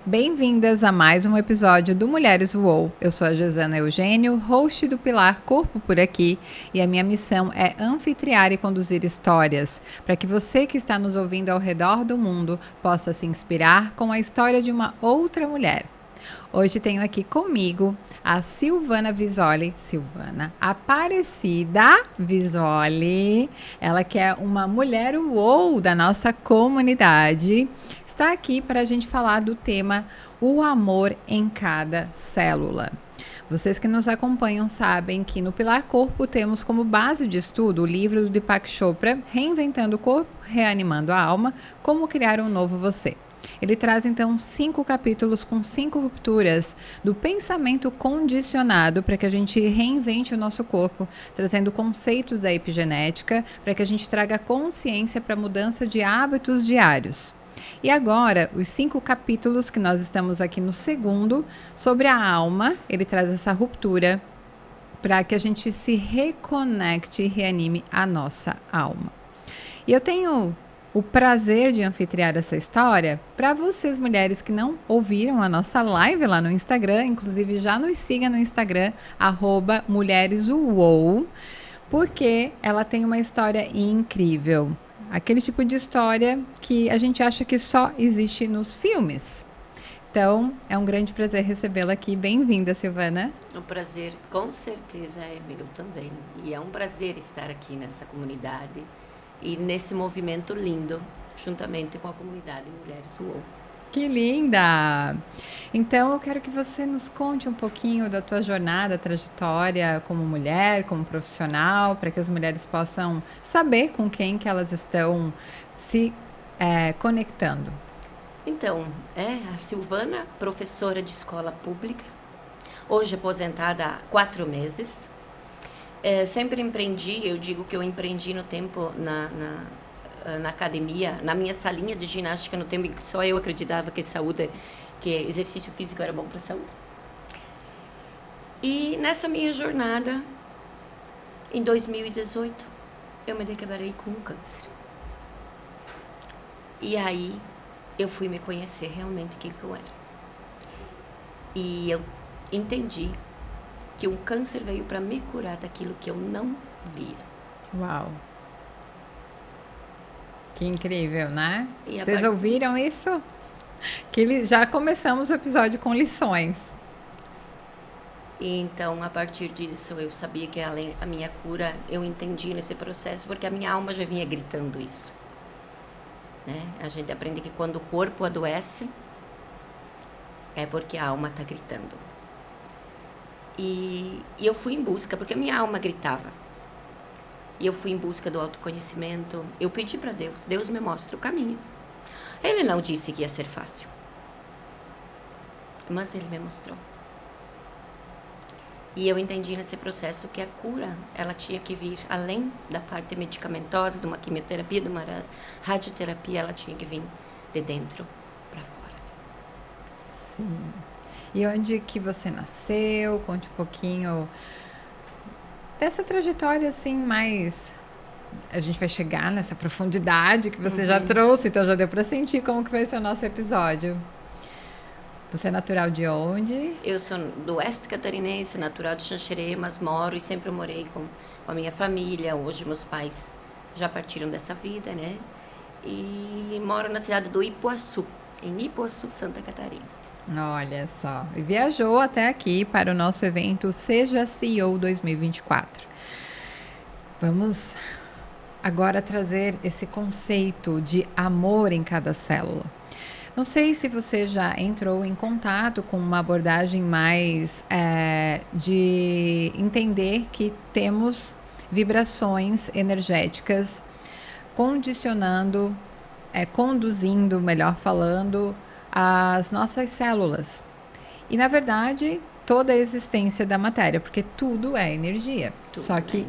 Bem-vindas a mais um episódio do Mulheres Voou. Eu sou a Gesana Eugênio, host do Pilar Corpo por Aqui, e a minha missão é anfitriar e conduzir histórias, para que você que está nos ouvindo ao redor do mundo possa se inspirar com a história de uma outra mulher. Hoje tenho aqui comigo a Silvana Visoli, Silvana Aparecida Visoli, ela que é uma mulher uou da nossa comunidade, está aqui para a gente falar do tema O Amor em Cada Célula. Vocês que nos acompanham sabem que no Pilar Corpo temos como base de estudo o livro do Deepak Chopra, Reinventando o Corpo, Reanimando a Alma, Como Criar um Novo Você. Ele traz então 5 capítulos com 5 rupturas do pensamento condicionado para que a gente reinvente o nosso corpo, trazendo conceitos da epigenética para que a gente traga consciência para a mudança de hábitos diários. E agora, os 5 capítulos que nós estamos aqui no segundo, sobre a alma, ele traz essa ruptura para que a gente se reconecte e reanime a nossa alma. E eu tenho o prazer de anfitriar essa história para vocês, mulheres que não ouviram a nossa live lá no Instagram, inclusive já nos siga no Instagram, @mulheresuou, porque ela tem uma história incrível. Aquele tipo de história que a gente acha que só existe nos filmes. Então, é um grande prazer recebê-la aqui. Bem-vinda, Silvana. O prazer, com certeza, é meu também. E é um prazer estar aqui nessa comunidade e nesse movimento lindo, juntamente com a comunidade Mulheres UOL. Que linda! Então, eu quero que você nos conte um pouquinho da tua jornada, trajetória como mulher, como profissional, para que as mulheres possam saber com quem que elas estão se conectando. Então, a Silvana, professora de escola pública, hoje aposentada há 4 meses. Sempre empreendi, eu digo que eu empreendi no tempo na academia, na minha salinha de ginástica, no tempo em que só eu acreditava que exercício físico era bom para a saúde. E nessa minha jornada, em 2018, eu me deparei com um câncer. E aí, eu fui me conhecer realmente quem que eu era. E eu entendi que um câncer veio para me curar daquilo que eu não via. Uau! Que incrível, né? Vocês ouviram isso? Que já começamos o episódio com lições. E então, a partir disso, eu sabia que a minha cura, eu entendi nesse processo, porque a minha alma já vinha gritando isso. Né? A gente aprende que quando o corpo adoece, é porque a alma está gritando. E eu fui em busca, porque a minha alma gritava. E eu fui em busca do autoconhecimento. Eu pedi para Deus, Deus me mostra o caminho. Ele não disse que ia ser fácil, mas Ele me mostrou. E eu entendi nesse processo que a cura, ela tinha que vir além da parte medicamentosa, de uma quimioterapia, de uma radioterapia, ela tinha que vir de dentro para fora. Sim. E onde que você nasceu? Conte um pouquinho dessa trajetória, assim, mais... A gente vai chegar nessa profundidade que você já trouxe, então já deu para sentir como que vai ser o nosso episódio. Você é natural de onde? Eu sou do oeste catarinense, natural de Xanxerê, mas moro e sempre morei com a minha família. Hoje meus pais já partiram dessa vida, né? E moro na cidade do Ipuaçu, em Ipuaçu, Santa Catarina. Olha só, e viajou até aqui para o nosso evento Seja CEO 2024. Vamos agora trazer esse conceito de amor em cada célula. Não sei se você já entrou em contato com uma abordagem mais de entender que temos vibrações energéticas condicionando, conduzindo, melhor falando, as nossas células. E, na verdade, toda a existência da matéria, porque tudo é energia. Só que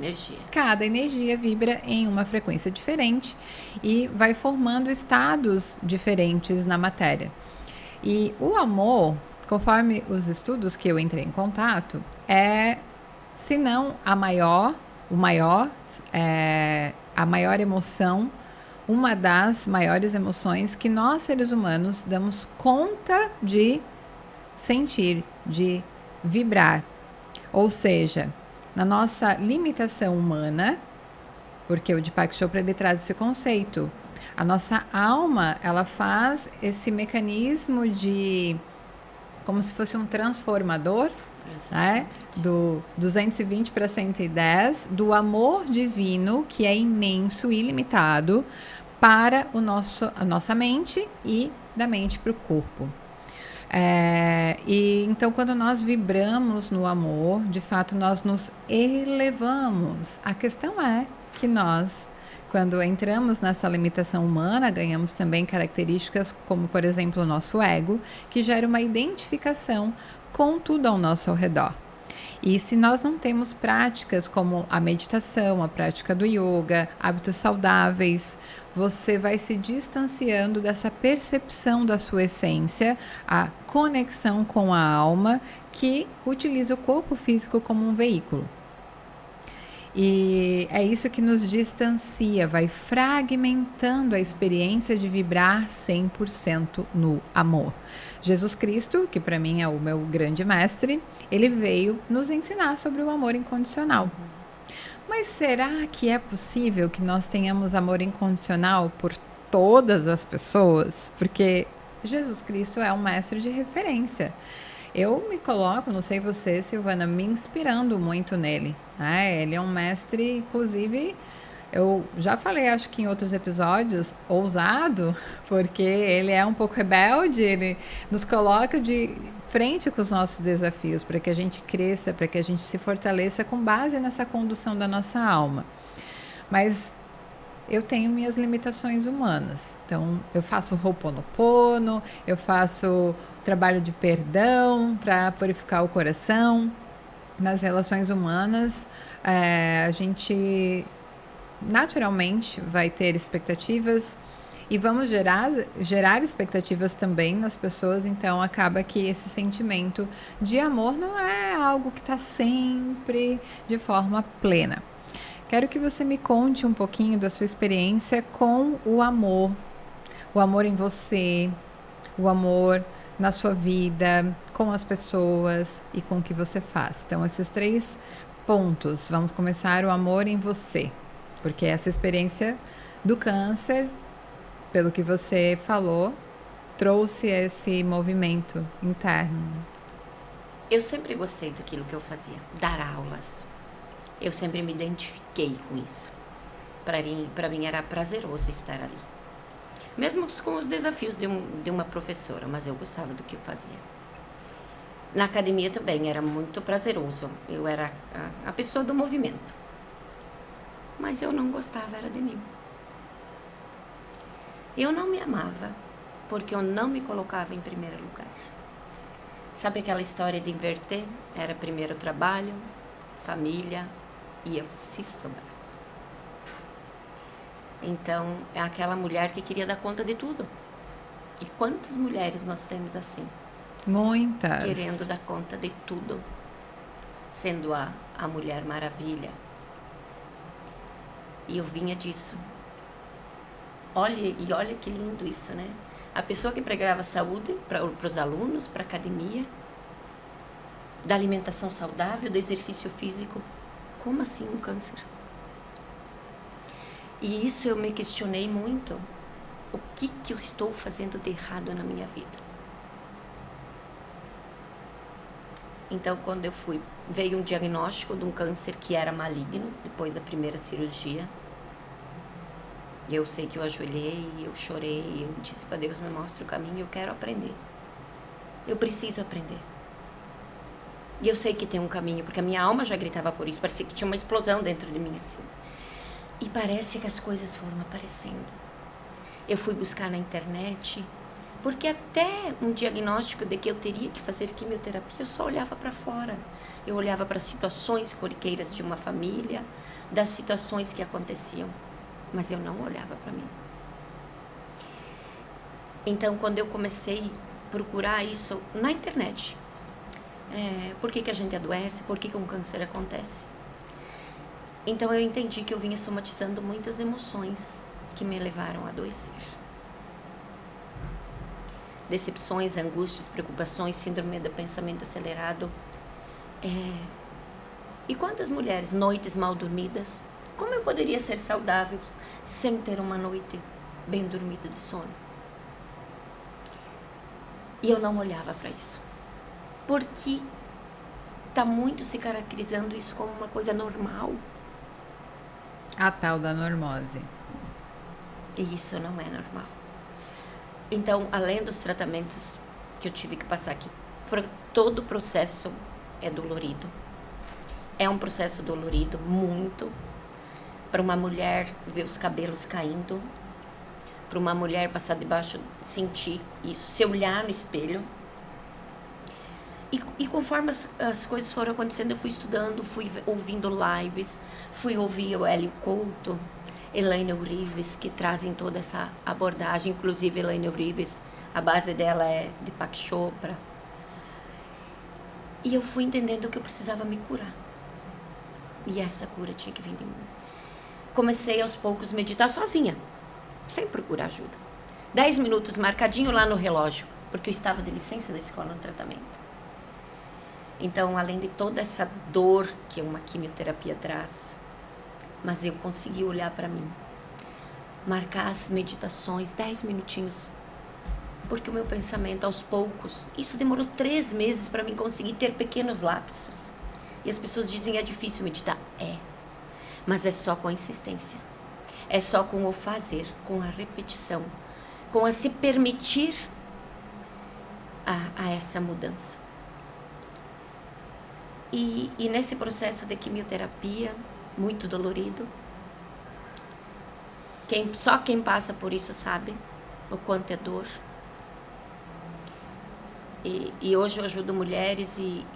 cada energia vibra em uma frequência diferente e vai formando estados diferentes na matéria. E o amor, conforme os estudos que eu entrei em contato, se não a maior emoção uma das maiores emoções que nós, seres humanos, damos conta de sentir, de vibrar. Ou seja, na nossa limitação humana, porque o Deepak Chopra ele traz esse conceito, a nossa alma, ela faz esse mecanismo de, como se fosse um transformador, né? Do 220 para 110, do amor divino, que é imenso e ilimitado, para a nossa mente e da mente para o corpo. E então, quando nós vibramos no amor, de fato, nós nos elevamos. A questão é que nós, quando entramos nessa limitação humana, ganhamos também características como, por exemplo, o nosso ego, que gera uma identificação com tudo ao nosso redor. E se nós não temos práticas como a meditação, a prática do yoga, hábitos saudáveis, você vai se distanciando dessa percepção da sua essência, a conexão com a alma, que utiliza o corpo físico como um veículo. E é isso que nos distancia, vai fragmentando a experiência de vibrar 100% no amor. Jesus Cristo, que para mim é o meu grande mestre, ele veio nos ensinar sobre o amor incondicional. Mas será que é possível que nós tenhamos amor incondicional por todas as pessoas? Porque Jesus Cristo é um mestre de referência. Eu me coloco, não sei você, Silvana, me inspirando muito nele. Né? Ele é um mestre, inclusive, eu já falei, acho que em outros episódios, ousado, porque ele é um pouco rebelde, ele nos coloca de frente com os nossos desafios, para que a gente cresça, para que a gente se fortaleça com base nessa condução da nossa alma. Mas eu tenho minhas limitações humanas. Então, eu faço Ho'oponopono, eu faço trabalho de perdão para purificar o coração. Nas relações humanas, a gente naturalmente vai ter expectativas e vamos gerar expectativas também nas pessoas, então acaba que esse sentimento de amor não é algo que está sempre de forma plena. Quero que você me conte um pouquinho da sua experiência com o amor em você, o amor na sua vida, com as pessoas e com o que você faz. Então, esses 3 pontos. Vamos começar o amor em você, porque essa experiência do câncer, pelo que você falou, trouxe esse movimento interno. Eu sempre gostei daquilo que eu fazia, dar aulas. Eu sempre me identifiquei com isso. Para mim era prazeroso estar ali. Mesmo com os desafios de uma professora, mas eu gostava do que eu fazia. Na academia também era muito prazeroso. Eu era a pessoa do movimento. Mas eu não gostava, era de mim. Eu não me amava, porque eu não me colocava em primeiro lugar. Sabe aquela história de inverter? Era primeiro trabalho, família e eu se sobrava. Então, é aquela mulher que queria dar conta de tudo. E quantas mulheres nós temos assim? Muitas. Querendo dar conta de tudo. Sendo a Mulher Maravilha. E eu vinha disso. Olha que lindo isso, né? A pessoa que pregava saúde para os alunos, para a academia, da alimentação saudável, do exercício físico. Como assim um câncer? E isso eu me questionei muito. O que eu estou fazendo de errado na minha vida? Então, quando eu fui, veio um diagnóstico de um câncer que era maligno, depois da primeira cirurgia. E eu sei que eu ajoelhei, eu chorei, eu disse para Deus, me mostra o caminho, eu quero aprender. Eu preciso aprender. E eu sei que tem um caminho, porque a minha alma já gritava por isso, parecia que tinha uma explosão dentro de mim assim. E parece que as coisas foram aparecendo. Eu fui buscar na internet, porque até um diagnóstico de que eu teria que fazer quimioterapia, eu só olhava para fora. Eu olhava para as situações corriqueiras de uma família, das situações que aconteciam, mas eu não olhava para mim. Então, quando eu comecei a procurar isso na internet, por que a gente adoece, por que um câncer acontece? Então eu entendi que eu vinha somatizando muitas emoções que me levaram a adoecer. Decepções, angústias, preocupações, síndrome do pensamento acelerado. E quantas mulheres, noites mal dormidas? Como eu poderia ser saudável sem ter uma noite bem dormida de sono? E eu não olhava para isso. Porque está muito se caracterizando isso como uma coisa normal. A tal da normose. E isso não é normal. Então, além dos tratamentos que eu tive que passar aqui, todo o processo é dolorido. É um processo dolorido, muito. Para uma mulher ver os cabelos caindo, para uma mulher passar debaixo, sentir isso, se olhar no espelho. E conforme as coisas foram acontecendo, eu fui estudando, fui ouvindo lives, fui ouvir o Hélio Couto, Elaine Urives, que trazem toda essa abordagem. Inclusive, Elaine Urives, a base dela é de Deepak Chopra. E eu fui entendendo que eu precisava me curar. E essa cura tinha que vir de mim. Comecei aos poucos a meditar sozinha, sem procurar ajuda. 10 minutos marcadinho lá no relógio, porque eu estava de licença da escola no tratamento. Então, além de toda essa dor que uma quimioterapia traz, mas eu consegui olhar para mim, marcar as meditações, 10 minutinhos, porque o meu pensamento, aos poucos, isso demorou 3 meses para mim conseguir ter pequenos lapsos. E as pessoas dizem, é difícil meditar. É, mas é só com a insistência, é só com o fazer, com a repetição, com a se permitir a essa mudança. E nesse processo de quimioterapia, muito dolorido, só quem passa por isso sabe o quanto é dor. E hoje eu ajudo mulheres e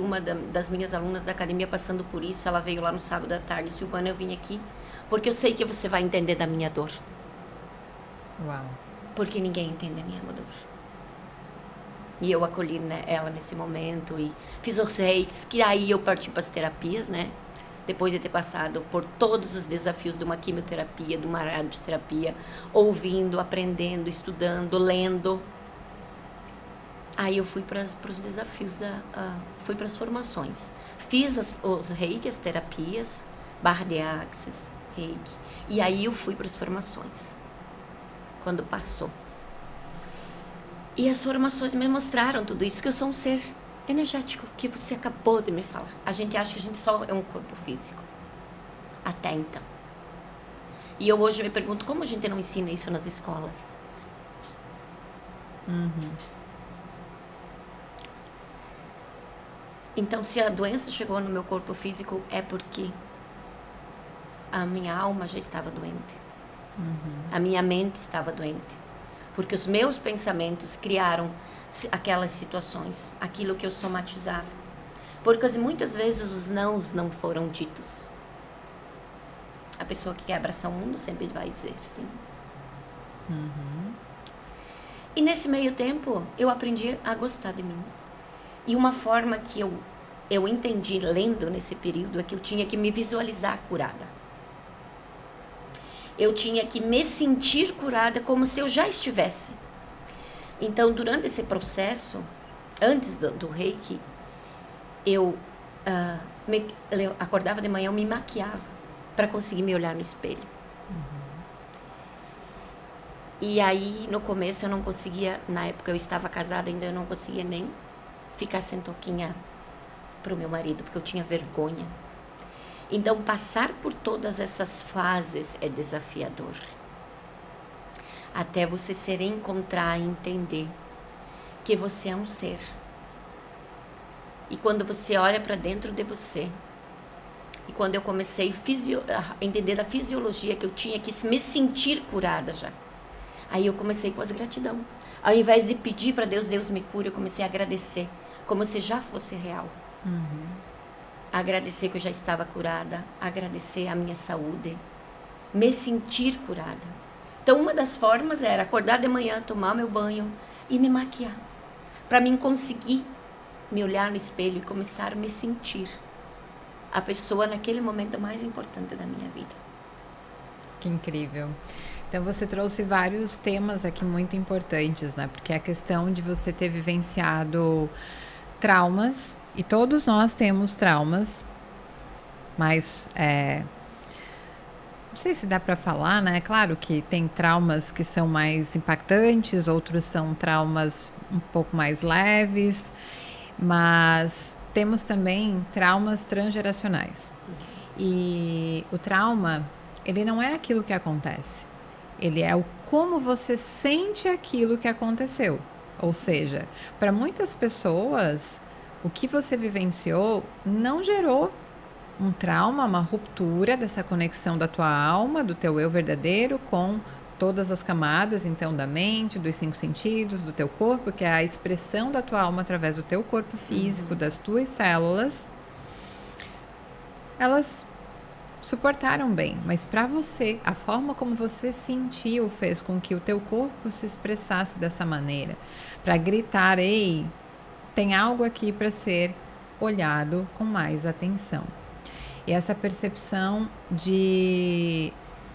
uma das minhas alunas da academia passando por isso, ela veio lá no sábado à tarde. Silvana, eu vim aqui porque eu sei que você vai entender da minha dor. Uau. Porque ninguém entende a minha dor. E eu acolhi, né, ela nesse momento e fiz os reiki, que aí eu parti para as terapias, né? Depois de ter passado por todos os desafios de uma quimioterapia, de uma radioterapia, ouvindo, aprendendo, estudando, lendo. Aí eu fui para os desafios, fui para as formações. Fiz os reiki, as terapias, barra de axis, reiki. E aí eu fui para as formações, quando passou. E as formações me mostraram tudo isso, que eu sou um ser energético, que você acabou de me falar. A gente acha que a gente só é um corpo físico. Até então. E eu hoje me pergunto, como a gente não ensina isso nas escolas? Então, se a doença chegou no meu corpo físico, é porque a minha alma já estava doente. A minha mente estava doente. Porque os meus pensamentos criaram aquelas situações, aquilo que eu somatizava. Porque muitas vezes os nãos não foram ditos. A pessoa que quer abraçar o mundo sempre vai dizer sim. E nesse meio tempo, eu aprendi a gostar de mim. E uma forma que eu entendi lendo nesse período é que eu tinha que me visualizar curada. Eu tinha que me sentir curada como se eu já estivesse. Então, durante esse processo, antes do reiki, eu acordava de manhã, eu me maquiava para conseguir me olhar no espelho. E aí, no começo, eu não conseguia, na época eu estava casada, ainda eu não conseguia nem ficar sem touquinha para o meu marido, porque eu tinha vergonha. Então, passar por todas essas fases é desafiador. Até você se reencontrar e entender que você é um ser. E quando você olha para dentro de você, e quando eu comecei a entender da fisiologia que eu tinha que me sentir curada já, aí eu comecei com as gratidão. Ao invés de pedir para Deus, Deus me cura, eu comecei a agradecer, como se já fosse real. Agradecer que eu já estava curada, agradecer a minha saúde, me sentir curada. Então, uma das formas era acordar de manhã, tomar meu banho e me maquiar, para mim conseguir me olhar no espelho e começar a me sentir a pessoa naquele momento mais importante da minha vida. Que incrível. Então você trouxe vários temas aqui muito importantes, né? Porque a questão de você ter vivenciado traumas, e todos nós temos traumas, mas não sei se dá para falar, né? Claro que tem traumas que são mais impactantes, outros são traumas um pouco mais leves, mas temos também traumas transgeracionais. E o trauma, ele não é aquilo que acontece, ele é o como você sente aquilo que aconteceu. Ou seja, para muitas pessoas, o que você vivenciou não gerou um trauma, uma ruptura dessa conexão da tua alma, do teu eu verdadeiro com todas as camadas, então, da mente, dos 5 sentidos, do teu corpo, que é a expressão da tua alma através do teu corpo físico, das tuas células. Elas suportaram bem, mas para você, a forma como você sentiu fez com que o teu corpo se expressasse dessa maneira, para gritar: ei, tem algo aqui para ser olhado com mais atenção. E essa percepção de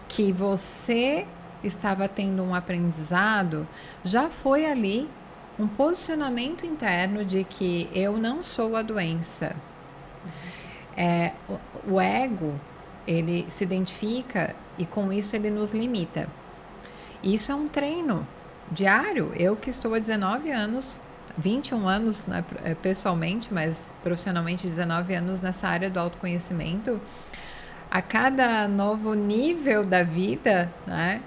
que você estava tendo um aprendizado já foi ali um posicionamento interno de que eu não sou a doença. O ego, ele se identifica e com isso ele nos limita. E isso é um treino diário. Eu que estou há 19 anos, 21 anos, né, pessoalmente, mas profissionalmente 19 anos nessa área do autoconhecimento, a cada novo nível da vida, né,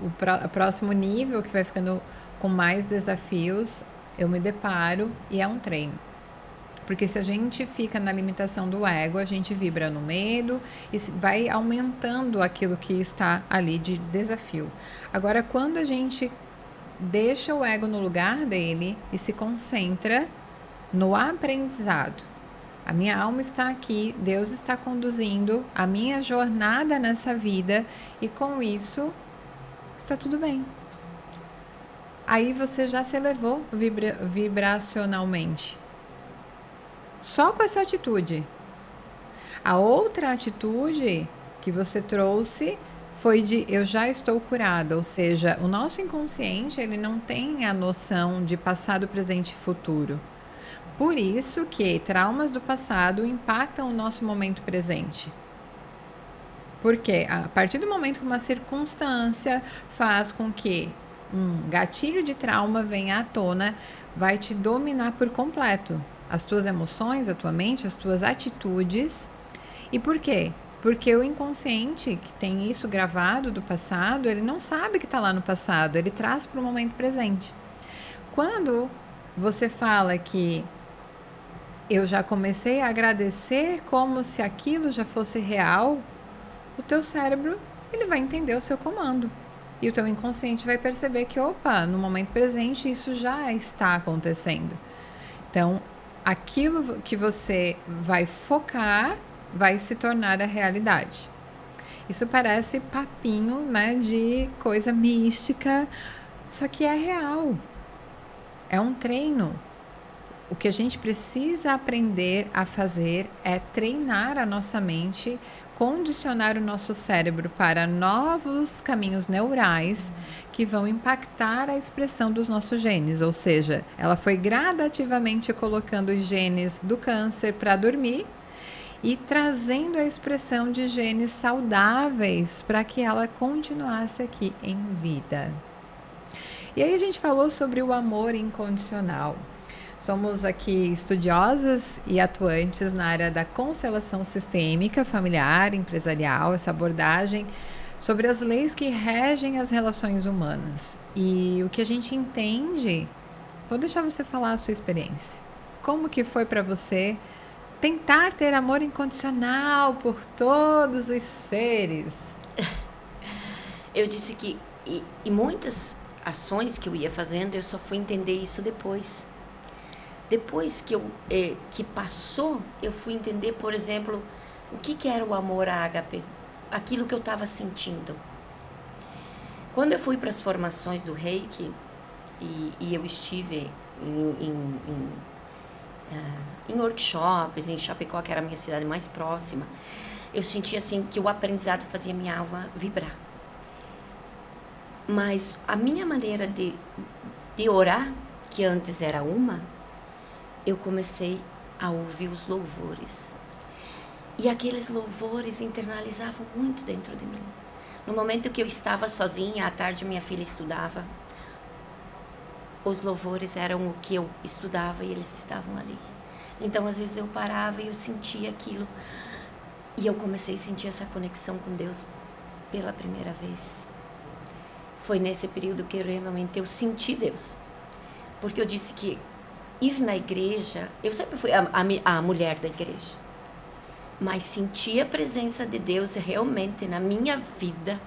o próximo nível que vai ficando com mais desafios, eu me deparo e é um treino. Porque se a gente fica na limitação do ego, a gente vibra no medo e vai aumentando aquilo que está ali de desafio. Agora, quando a gente deixa o ego no lugar dele e se concentra no aprendizado. A minha alma está aqui, Deus está conduzindo a minha jornada nessa vida e com isso está tudo bem. Aí você já se elevou vibracionalmente. Só com essa atitude. A outra atitude que você trouxe foi de eu já estou curada, ou seja, o nosso inconsciente ele não tem a noção de passado, presente e futuro. Por isso que traumas do passado impactam o nosso momento presente. Porque a partir do momento que uma circunstância faz com que um gatilho de trauma venha à tona, vai te dominar por completo. As tuas emoções, a tua mente, as tuas atitudes. E por quê? Porque o inconsciente, que tem isso gravado do passado, ele não sabe que está lá no passado, ele traz para o momento presente. Quando você fala que eu já comecei a agradecer como se aquilo já fosse real, o teu cérebro ele vai entender o seu comando. E o teu inconsciente vai perceber que, opa, no momento presente isso já está acontecendo. Então, aquilo que você vai focar vai se tornar a realidade. Isso parece papinho, né, de coisa mística, só que é real. É um treino. O que a gente precisa aprender a fazer é treinar a nossa mente, condicionar o nosso cérebro para novos caminhos neurais que vão impactar a expressão dos nossos genes. Ou seja, ela foi gradativamente colocando os genes do câncer para dormir e trazendo a expressão de genes saudáveis para que ela continuasse aqui em vida. E aí a gente falou sobre o amor incondicional. Somos aqui estudiosas e atuantes na área da constelação sistêmica, familiar, empresarial, essa abordagem sobre as leis que regem as relações humanas. E o que a gente entende, vou deixar você falar a sua experiência. Como que foi para você tentar ter amor incondicional por todos os seres? Eu disse que e muitas ações que eu ia fazendo, eu só fui entender isso depois. Depois que passou, eu fui entender, por exemplo, o que era o amor ágape, aquilo que eu estava sentindo. Quando eu fui para as formações do Reiki, e eu estive em workshops, em Chapecó, que era a minha cidade mais próxima, eu senti assim que o aprendizado fazia minha alma vibrar. Mas a minha maneira de orar, que antes era eu comecei a ouvir os louvores. E aqueles louvores internalizavam muito dentro de mim. No momento que eu estava sozinha, à tarde minha filha estudava, os louvores eram o que eu estudava e eles estavam ali. Então, às vezes eu parava e eu sentia aquilo. E eu comecei a sentir essa conexão com Deus pela primeira vez. Foi nesse período que realmente eu senti Deus. Porque eu disse que ir na igreja, eu sempre fui a mulher da igreja. Mas sentir a presença de Deus realmente na minha vida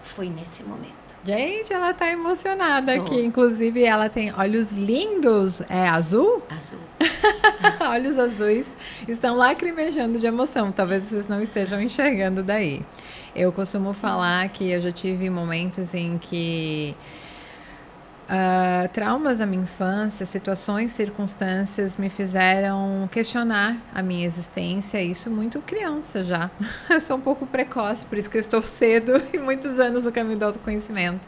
foi nesse momento. Gente, ela tá emocionada Tô. aqui. Inclusive, ela tem olhos lindos. É azul? Azul. Olhos azuis estão lacrimejando de emoção. Talvez vocês não estejam enxergando daí. Eu costumo falar que eu já tive momentos em que traumas da minha infância, situações, circunstâncias me fizeram questionar a minha existência, isso muito criança já. Eu sou um pouco precoce, por isso que eu estou cedo e muitos anos no caminho do autoconhecimento.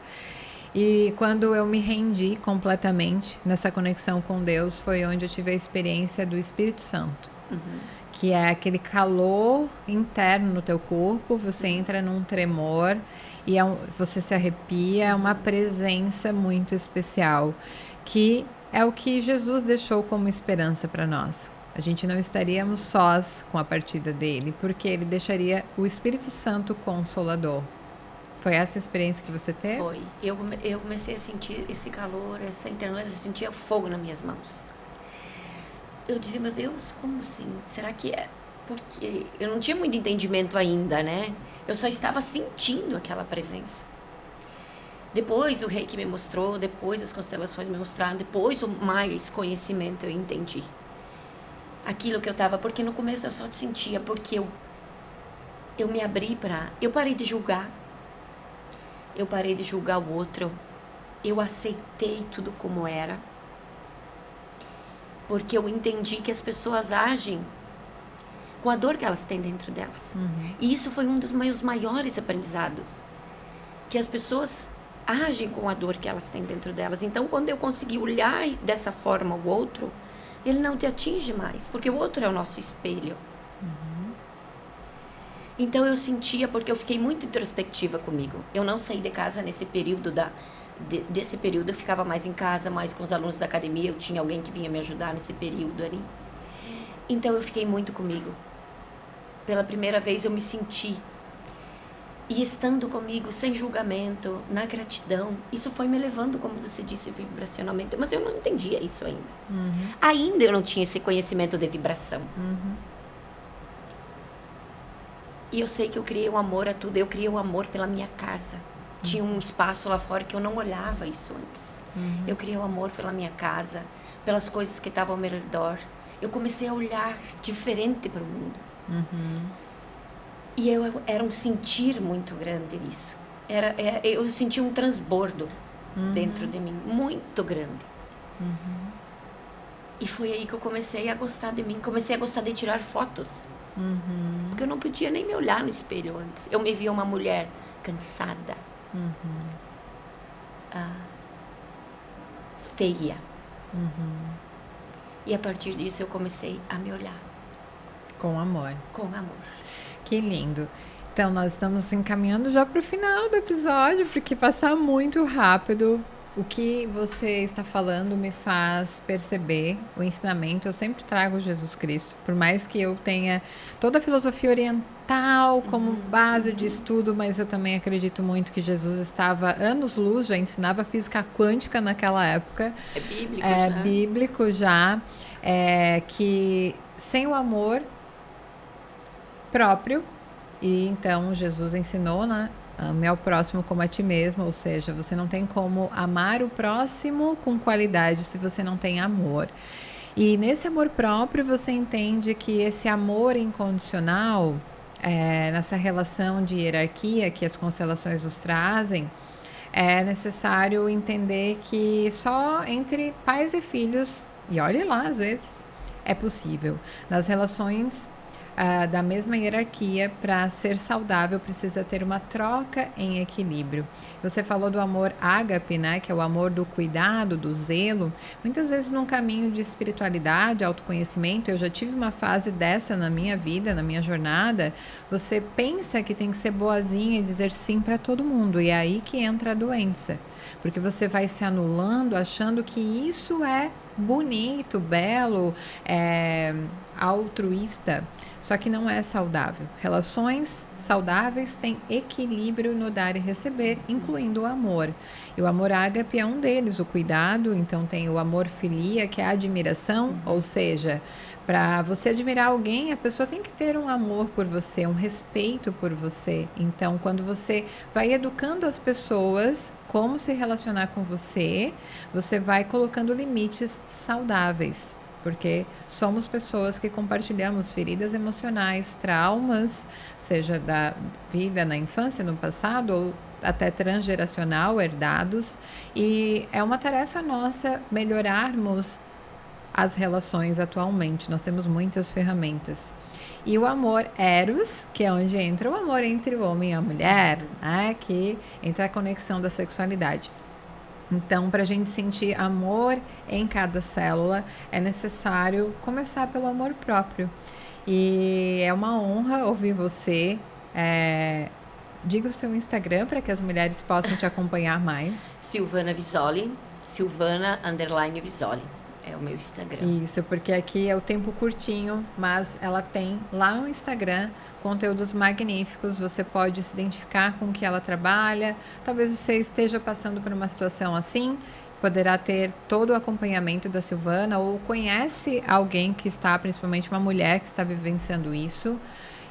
E quando eu me rendi completamente nessa conexão com Deus, foi onde eu tive a experiência do Espírito Santo. Que é aquele calor interno no teu corpo, você entra num tremor e você se arrepia, é uma presença muito especial, que é o que Jesus deixou como esperança para nós. A gente não estaríamos sós com a partida dele, porque ele deixaria o Espírito Santo Consolador. Foi essa experiência que você teve? Foi. Eu comecei a sentir esse calor, essa internalização, eu sentia fogo nas minhas mãos. Eu dizia, meu Deus, como assim? Será que é? Porque eu não tinha muito entendimento ainda, né? Eu só estava sentindo aquela presença. Depois o rei que me mostrou, depois as constelações me mostraram, depois o mais conhecimento eu entendi. Aquilo que eu estava, porque no começo eu só sentia, porque eu me abri para... Eu parei de julgar. Eu parei de julgar o outro. Eu aceitei tudo como era. Porque eu entendi que as pessoas agem com a dor que elas têm dentro delas. E isso foi um dos meus maiores aprendizados. Que as pessoas agem com a dor que elas têm dentro delas. Então, quando eu consegui olhar dessa forma o outro, ele não te atinge mais, porque o outro é o nosso espelho. Então, eu sentia, porque eu fiquei muito introspectiva comigo. Eu não saí de casa nesse período desse período, eu ficava mais em casa, mais com os alunos da academia, eu tinha alguém que vinha me ajudar nesse período ali. Então, eu fiquei muito comigo. Pela primeira vez, eu me senti. E estando comigo, sem julgamento, na gratidão, isso foi me levando, como você disse, vibracionalmente. Mas eu não entendia isso ainda. Ainda eu não tinha esse conhecimento de vibração. E eu sei que eu criei um amor a tudo. Eu criei um amor pela minha casa. Tinha um espaço lá fora que eu não olhava isso antes. Eu criei um amor pela minha casa, pelas coisas que estavam ao meu redor. Eu comecei a olhar diferente para o mundo. E era um sentir muito grande nisso. Eu senti um transbordo dentro de mim, muito grande. E foi aí que eu comecei a gostar de mim. Comecei a gostar de tirar fotos. Porque eu não podia nem me olhar no espelho antes. Eu me via uma mulher cansada. Feia. E a partir disso eu comecei a me olhar. Com amor. Com amor. Que lindo. Então, nós estamos encaminhando já para o final do episódio, porque passar muito rápido. O que você está falando me faz perceber o ensinamento. Eu sempre trago Jesus Cristo, por mais que eu tenha toda a filosofia oriental como base de estudo, mas eu também acredito muito que Jesus estava anos-luz, já ensinava física quântica naquela época. É bíblico já. É bíblico já. Que sem o amor próprio, e então Jesus ensinou, né? Ame ao próximo como a ti mesmo, ou seja, você não tem como amar o próximo com qualidade se você não tem amor. E nesse amor próprio você entende que esse amor incondicional, nessa relação de hierarquia que as constelações nos trazem, é necessário entender que só entre pais e filhos, e olhe lá, às vezes, é possível. Nas relações da mesma hierarquia. Para ser saudável, precisa ter uma troca em equilíbrio. Você falou do amor ágape, né, que é o amor do cuidado, do zelo. Muitas vezes num caminho de espiritualidade, autoconhecimento, eu já tive uma fase dessa na minha vida, na minha jornada. Você pensa que tem que ser boazinha e dizer sim para todo mundo, e é aí que entra a doença. Porque você vai se anulando, achando que isso é bonito, belo, altruísta, só que não é saudável. Relações saudáveis têm equilíbrio no dar e receber, incluindo o amor. E o amor ágape é um deles, o cuidado. Então tem o amor filia, que é a admiração, ou seja, para você admirar alguém, a pessoa tem que ter um amor por você, um respeito por você. Então, quando você vai educando as pessoas como se relacionar com você, você vai colocando limites saudáveis. Porque somos pessoas que compartilhamos feridas emocionais, traumas, seja da vida na infância, no passado, ou até transgeracional, herdados. E é uma tarefa nossa melhorarmos as relações atualmente. Nós temos muitas ferramentas. E o amor eros, que é onde entra o amor entre o homem e a mulher, né? Que entra a conexão da sexualidade. Então, para a gente sentir amor em cada célula, é necessário começar pelo amor próprio. E é uma honra ouvir você. Diga o seu Instagram para que as mulheres possam te acompanhar mais. Silvana Visoli, Silvana_Visoli. É o meu Instagram. Isso, porque aqui é o tempo curtinho, mas ela tem lá no Instagram conteúdos magníficos. Você pode se identificar com o que ela trabalha. Talvez você esteja passando por uma situação assim, poderá ter todo o acompanhamento da Silvana, ou conhece alguém que está, principalmente uma mulher que está vivenciando isso.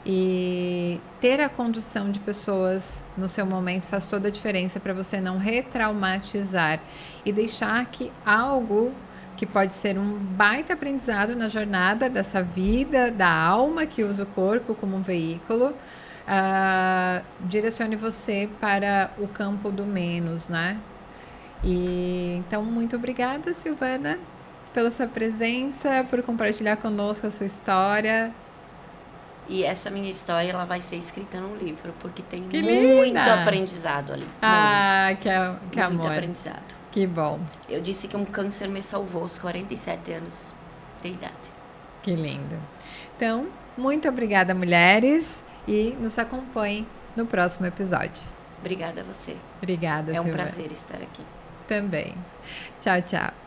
E ter a condução de pessoas no seu momento faz toda a diferença para você não retraumatizar e deixar que algo que pode ser um baita aprendizado na jornada dessa vida, da alma que usa o corpo como um veículo, direcione você para o campo do menos, né? E então, muito obrigada, Silvana, pela sua presença, por compartilhar conosco a sua história. E essa minha história, ela vai ser escrita num livro, porque tem Que muito linda! aprendizado ali. Que amor. Muito aprendizado. Que bom. Eu disse que um câncer me salvou aos 47 anos de idade. Que lindo. Então, muito obrigada, mulheres, e nos acompanhem no próximo episódio. Obrigada a você. Obrigada, É um Silvana. prazer estar aqui. Também. Tchau, tchau.